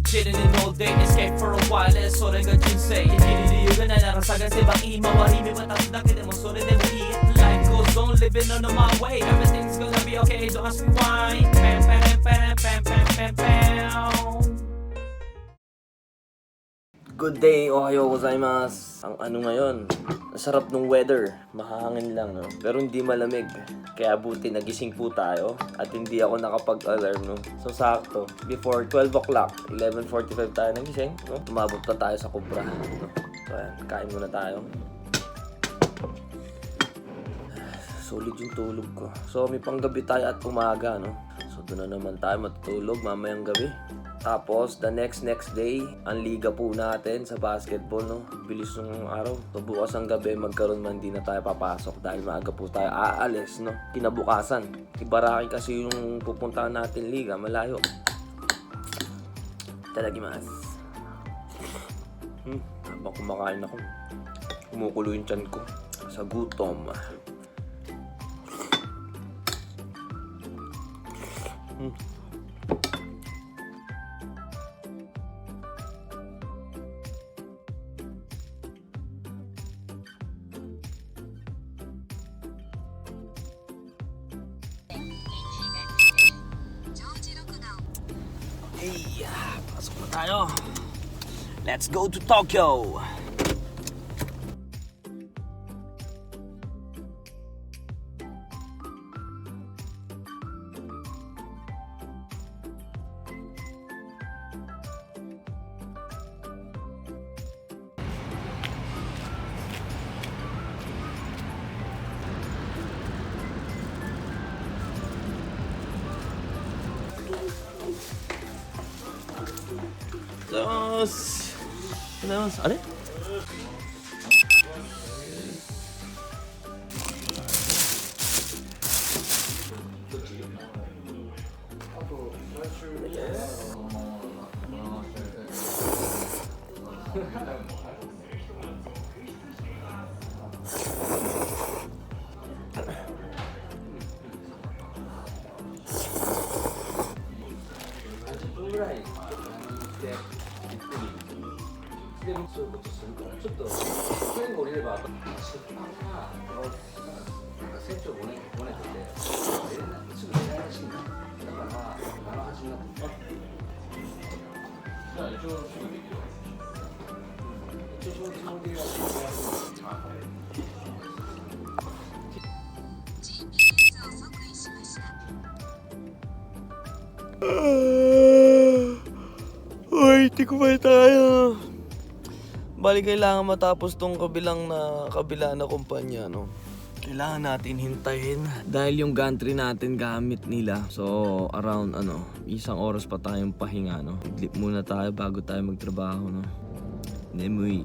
chilling in all day, escape for a while, それが人生生きる理由がないなら探せばいい周り見渡すだけでもそれでもいい Life goes on, living on my way, everything's gonna be okay, don't ask me why. Pam pam pam pam pam pam pam. Good day, ohayo gozaimasu. Ang ano ngayon, sarap ng weather, mahangin lang no, pero hindi malamig. Kaya buti nagising po tayo at hindi ako nakapag-alarm no. So sakto, before 12 o'clock, 11:45 tayo nagising no. Tumabot pa tayo sa Cobra no. So ayan, kain muna tayo. Solid yung tulog ko. So may panggabi tayo at umaga no. So doon na naman tayo matutulog mamayang gabi. Tapos, the next day, ang liga po natin sa basketball, no? Bilis ng araw. So, bukas ang gabi, magkaroon man, di na tayo papasok dahil maaga po tayo aalis, no? Kinabukasan. Ibaraki kasi yung pupuntahan natin liga, malayo. Itadakimasu. Habang kumakain ako, kumukulo yung tiyan ko sa gutom. Hey, pasok na tayo. Let's go to Tokyo. Terus, ada? Uy, tikubay tayo. Bali kailangan matapos tong kabila na kumpanya no. Kailangan natin hintayin dahil yung gantry natin gamit nila. So around isang oras pa tayong pahinga no. Idlip muna tayo bago tayo magtrabaho no. Nemuy.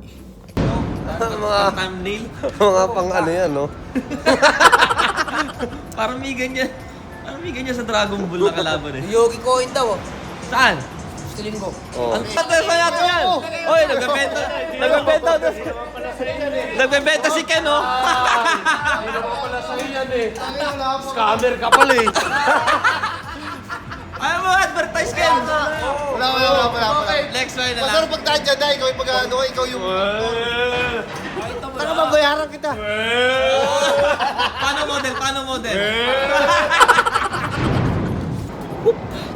Mga thumbnail. Mga pang ano yan, no? Parang may ganyan. Parang may ganyan sa Dragon Ball na kalaban eh. Yogi coin daw. Saan? Gusto linggo. Oh. Ang tagal pa natin yan! Oy, nagbebenta si Ken, no? Hindi naman pala sa'yo yan eh. Scammer ka pala eh. Ayaw mo, advertise Ken! Wala. Next try na lang. Masarap pag tayo dyan, dahil ikaw yung pag-ano, ikaw yung... Ano ba, bayaran kita? Paano model?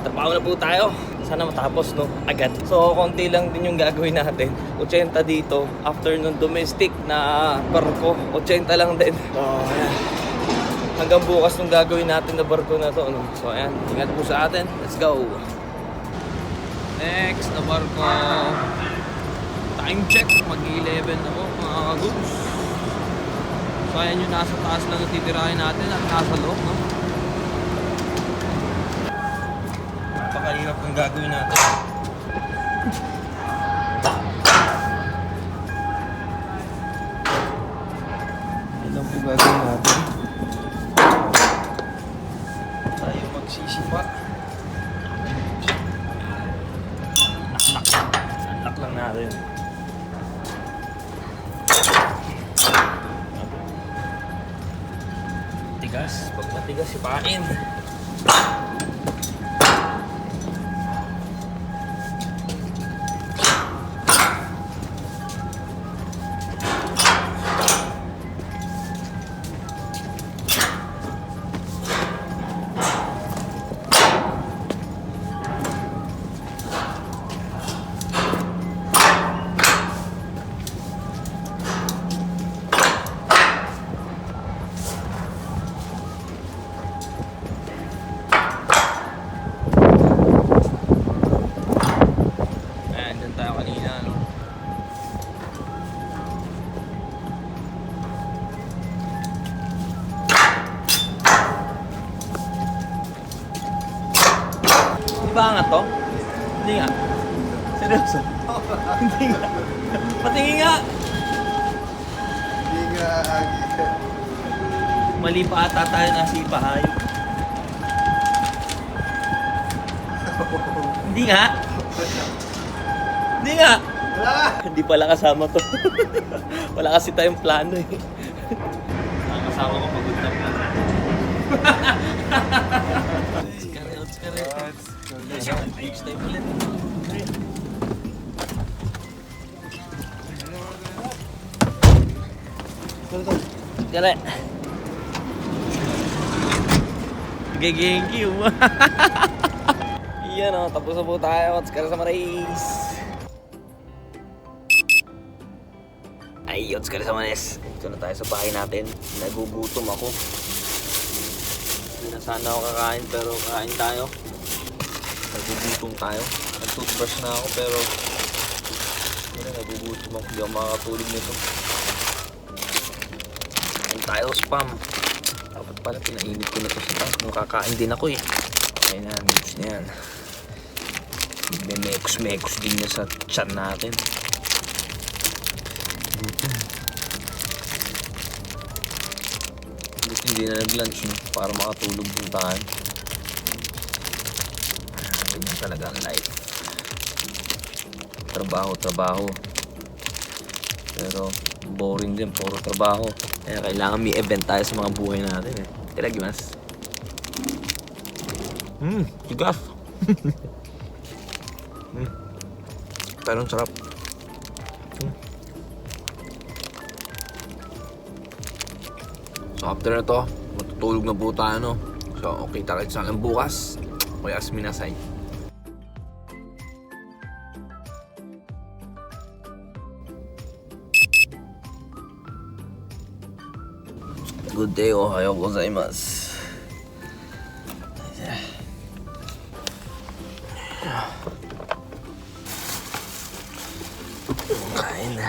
Trabaho na po tayo. Sana matapos no, agad. So konti lang din yung gagawin natin. 80 dito. After nung domestic na barko, 80 lang din. So ayan. Hanggang bukas nung gagawin natin na barko na to no. So ayan, ingat po sa atin. Let's go. Next na barko. Time check. Mag-11 na po mga kagups. So ayan yung nasa taas lang yung titirahin natin at nasa loob no. Napakahirap ng gagawin natin. Ilan po gagawin natin? Tayo magsisipa. Anak lang natin. Tigas. Pag matigas, sipain. ba angat to? Hindi nga. Seryoso? Hindi nga. Patingin nga. Hindi nga, Agi. Mali pa ata tayo nasipa hayop. Hindi nga. Hindi nga. Wala ka. Hindi pala kasama to. Wala kasi tayong plano eh. Ang kasama ko pagod na plano. Next time ulit. Kare. Thank you. Yan o, tapos na po tayo. Otskara sa Marais. Ay, otskara sa Marais. Ito na tayo sa bahay natin. Nagugutom ako. Hindi na sana ako kakain pero kakain tayo. Nagugutom tayo. Nag-toothbrush na ako pero nagugutom ako. Hindi ako makakatulog nito. Kain tayo, spam. Dapat pala pinainit ko na ito sa tank. Kung kakain din ako eh. Okay na, mix na yan. May mekos-mekos din niya sa chan natin. Gutom. Gusto hindi na nag-lunch no? Para makatulog din tayo. Ganyan talaga ang life. Trabaho. Pero boring din, puro trabaho. Kaya kailangan may event tayo sa mga buhay natin eh. Tilagimas. Tigas. Pero ang sarap. So after na to, matutulog na po tayo no. So okay, tayo sa lang bukas. Kuya Asminasay. Good day, ohayo gozaimasu. Kain na.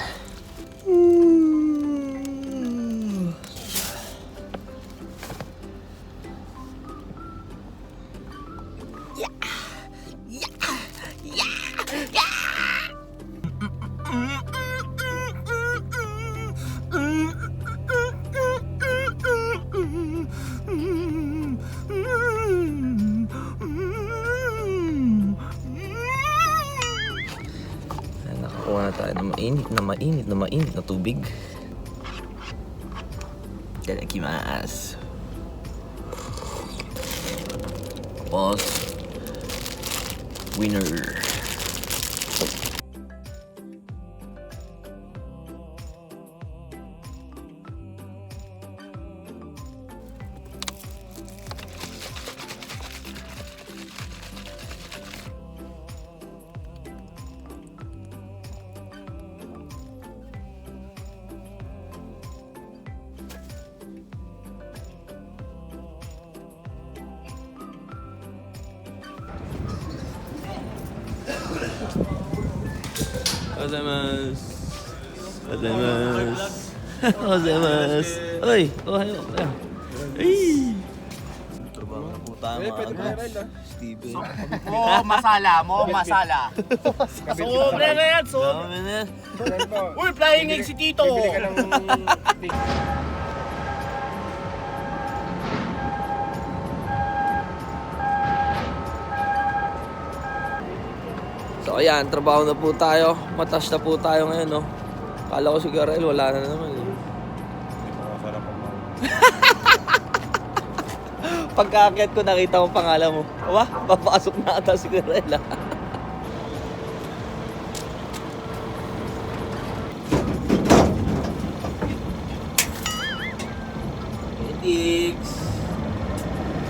Nakakuha na tayo ng mainit na tubig. Itadakimasu. Tapos winner. Gozaimasu. Oy, ohayo. Ay. Trabaho na po tayo mga Steven. Masala. Sobre na yan, sobre. Uy, flying egg si Tito. So ayan, trabaho na po tayo. Matas na po tayo ngayon, no. Kala ko si Garel, wala na naman. Eh. Pagkakit ko, nakita ko pangalan mo. Aba, papasok na ata si Garel.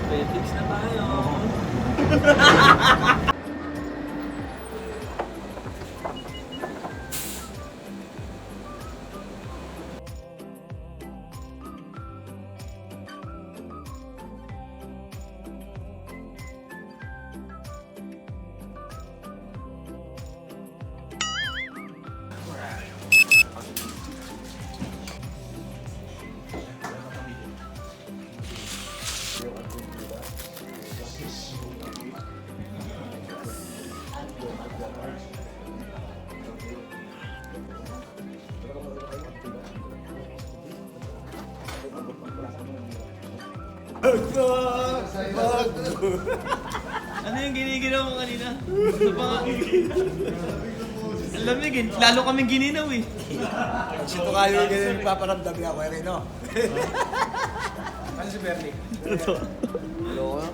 Petix na tayo. Ano yung giniginaw mo kanina? Ano ba nga? Ang lamig eh. Lalo kaming gininaw eh. Sito kayo yung ganyan nagpaparamdam niya ako, Erino. Ano si Bernie?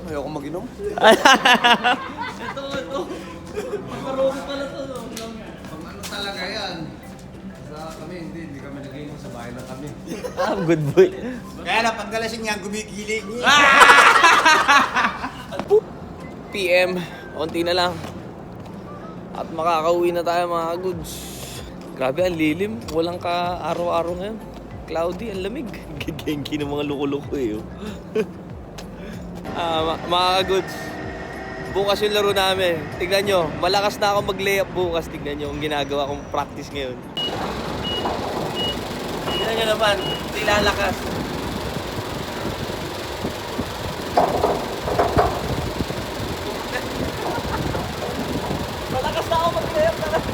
Ayoko mag-inom. Ito. Pagkaroon pala to. No? Ano talaga yan? Hindi kami nag-inom sa bahay lang kami. Good boy. Kaya lang, pag galasing niya, gumigiling. PM, konti na lang. At makakauwi na tayo mga goods. Grabe, ang lilim. Walang ka araw-araw ngayon. Cloudy, ang lamig. Gigenki ng mga loko-loko eh. Mga goods, bukas yung laro namin. Tignan nyo, malakas na ako mag-layup bukas. Tignan nyo kung ginagawa kong practice ngayon. Tignan nyo naman, tila lakas. Malakas na ako mag-layup na lang.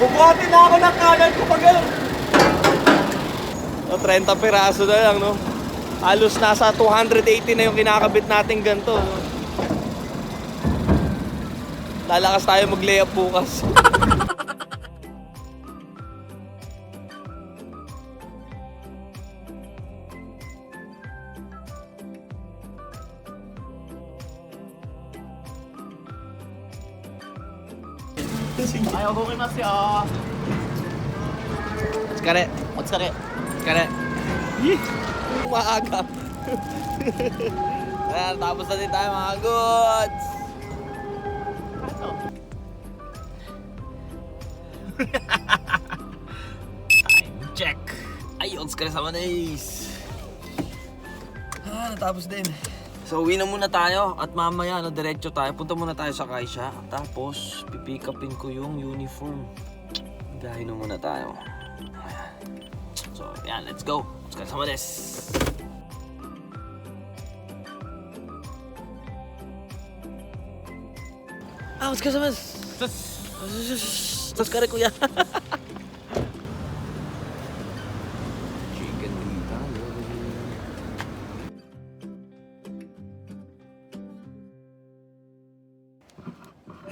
Bubuhatin na ako ng kanan ko pag gano'n. 30 piraso na lang, no? Halos nasa 280 na yung kinakabit natin ganito, no? Lalakas tayo mag-layup bukas. Ayaw ko kay Mas ya. Kare. Otsare. Kare. Maaga. Ayan, tapos na din tayo mga goods. Time check. Ay, odds ka na sa manis. Tapos din. So, uwi na muna tayo at mamaya, diretso tayo. Punta muna tayo sa Kaisha. Tapos, pipick upin ko yung uniform. Gahin na muna tayo. Ayan. So, yan, let's go. Let's go sama des. Let's go sama des. Let's go kuya. Chicken dita.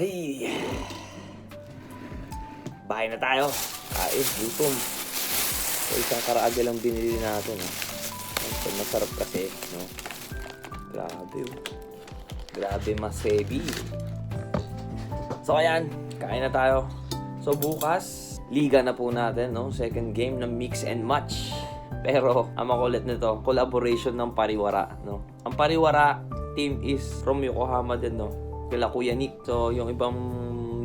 Hey! Bahay na tayo. Kain, gutom. So, isang karaage lang binili natin. So, masarap kasi, no? Grabe, oh. Grabe, mas heavy. So, ayan. Kain na tayo. So, bukas, liga na po natin, no? Second game ng mix and match. Pero, ang makulit nito, collaboration ng Pariwara, no? Ang Pariwara team is from Yokohama din, no? Kila Kuya Nick. So, yung ibang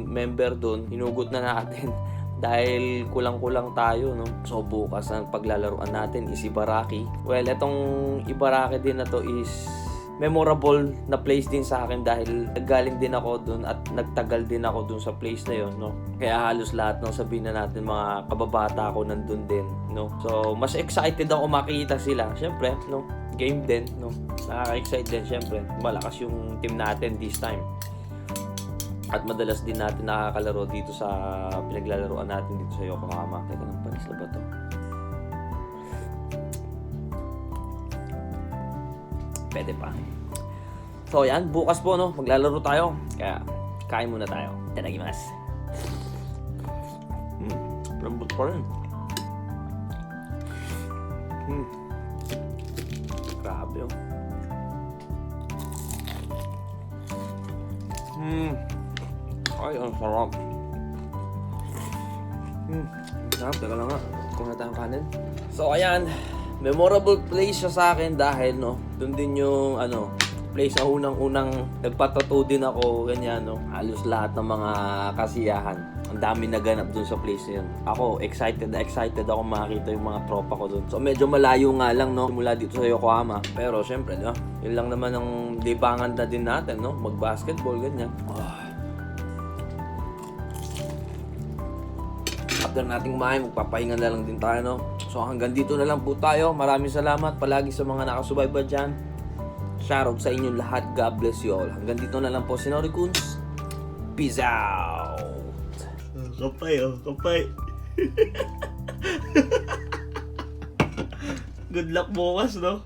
member doon, hinugot na natin dahil kulang-kulang tayo, no? So, bukas ang paglalaruan natin is Ibaraki. Well, itong Ibaraki din na to is memorable na place din sa akin dahil naggaling din ako doon at nagtagal din ako doon sa place na yon, no? Kaya halos lahat ng sabihin na natin mga kababata ko nandun din, no? So, mas excited ako makita sila. Siyempre, no? Game din, no? Nakaka-excite din, siyempre. Malakas yung team natin this time. At madalas din natin nakakalaro dito sa pinaglalaroan natin dito sa Yokohama. Teka lang, panis na ba to? Pwede pa. So, yan. Bukas po, no? Maglalaro tayo. Kaya, kain muna tayo. Itadakimasu. Lambot pa rin. Grabe, oh. Ay, ang sarap. Sarap, teka lang nga. Kung na tayong kanin. So, ayan. Memorable place siya sa akin dahil, no, doon din yung, place na unang-unang nagpatato din ako, ganyan, no. Halos lahat ng mga kasiyahan. Ang dami naganap doon sa place na yun. Ako, excited ako makakita yung mga tropa ko doon. So, medyo malayo nga lang, no, mula dito sa Yokohama. Pero, syempre, no, yun lang naman ang libangan na din natin, no, mag-basketball, ganyan. After nating kumain, magpapahinga na lang din tayo, no? So hanggang dito na lang po tayo. Maraming salamat palagi sa mga nakasubayba dyan. Shoutout sa inyong lahat. God bless you all. Hanggang dito na lang po si Nori Kunz. Peace out! Kapay, kapay. Good luck bukas, no?